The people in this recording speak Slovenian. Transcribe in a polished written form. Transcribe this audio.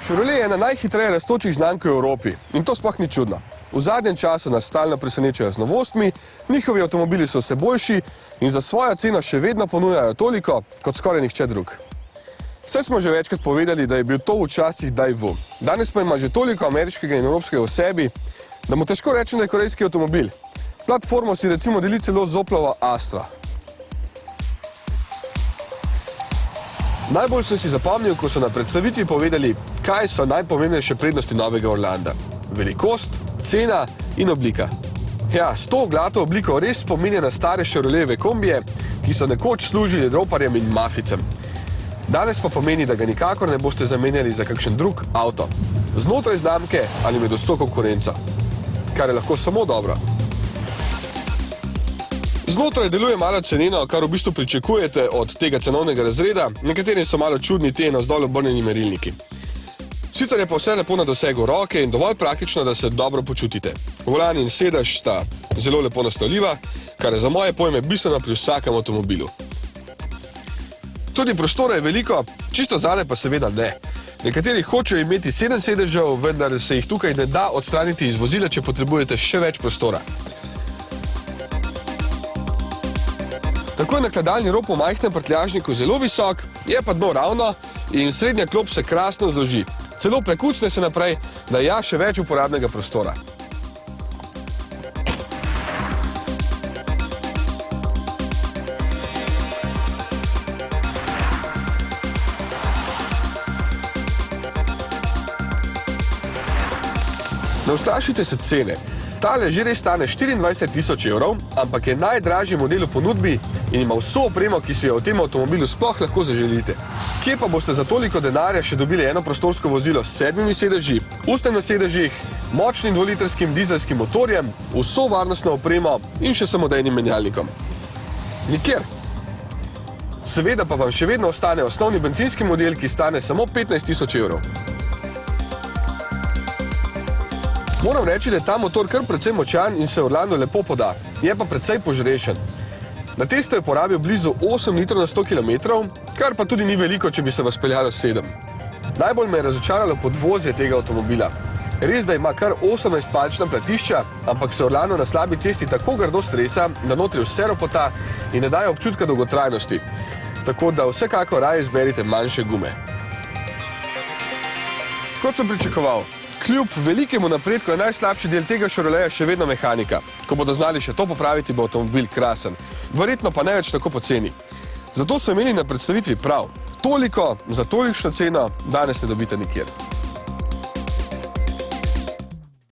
Chevrolet je ena najhitreje rastočih znamk v Evropi in to sploh ni čudno. V zadnjem času nas stalno presenečajo z novostmi, njihovi avtomobili so vse boljši in za svojo ceno še vedno ponujajo toliko, kot skoraj nihče drug. Vse smo že večkrat povedali, da je bil to včasih Daewoo. Danes pa ima že toliko ameriškega in evropskega v sebi, da mu težko rečem, da je korejski avtomobil. Platformo si recimo deli celo z Oplovo Astra. Najbolj sem si zapomnil, ko so na predstavitvi povedali, kaj so najpomembnejše prednosti novega Orlanda. Velikost, cena in oblika. Ja, s to oglato obliko res spominja na stare Chevroletove kombije, ki so nekoč služili roparjem in mafijcem. Danes pa pomeni, da ga nikakor ne boste zamenjali za kakšen drug avto. Znotraj znamke ali med vso konkurenco. Kar je lahko samo dobro. Znotraj deluje malo ceneno, kar v bistvu pričakujete od tega cenovnega razreda, nekateri so malo čudni te navzdol obrnjeni merilniki. Sicer je pa vse lepo na dosegu roke in dovolj praktično, da se dobro počutite. Volan in sedež sta zelo lepo nastavljiva, kar je za moje pojme bistveno pri vsakem avtomobilu. Tudi prostora je veliko, čisto zadaj pa seveda ne. Nekateri hočejo imeti 7 sedežev, vendar se jih tukaj ne da odstraniti iz vozila, če potrebujete še več prostora. Tako je nakladalni rob v majhnem prtljažniku zelo visok, je pa dno ravno in srednja klop se krasno zloži. Celo prekucne se naprej, da ja še več uporabnega prostora. Ne ustrašite se cene. Tale že res stane 24.000 evrov, ampak je najdražji model v ponudbi in ima vso opremo, ki si jo v tem avtomobilu sploh lahko zaželite. Kje pa boste za toliko denarja še dobili enoprostorsko vozilo s 7 sedeži, ustem na sedežih, močnim 2-litrskim dizelskim motorjem, vso varnostno opremo in še samodejnim menjalnikom? Nikjer. Seveda pa vam še vedno ostane osnovni bencinski model, ki stane samo 15.000 evrov. Moram reči, da je ta motor kar precej močan in se Orlando lepo poda. Je pa precej požrešen. Na testu je porabil blizu 8 litrov na 100 km, kar pa tudi ni veliko, če bi se vas peljalo 7. Najbolj me je razočaralo podvozje tega avtomobila. Res, da ima kar 18-palčna platišča, ampak se Orlando na slabi cesti tako grdo stresa, da notri vse ropota in ne daje občutka dolgotrajnosti. Tako da vsekakor raje izberite manjše gume. Kot sem pričakoval, kljub velikemu napredku je najslabši del tega Chevroleta še vedno mehanika. Ko bodo znali še to popraviti, bo avtomobil krasen. Verjetno pa ne več tako poceni. Zato so imeli na predstavitvi prav. Toliko za tolikšno ceno danes ne dobite nikjer.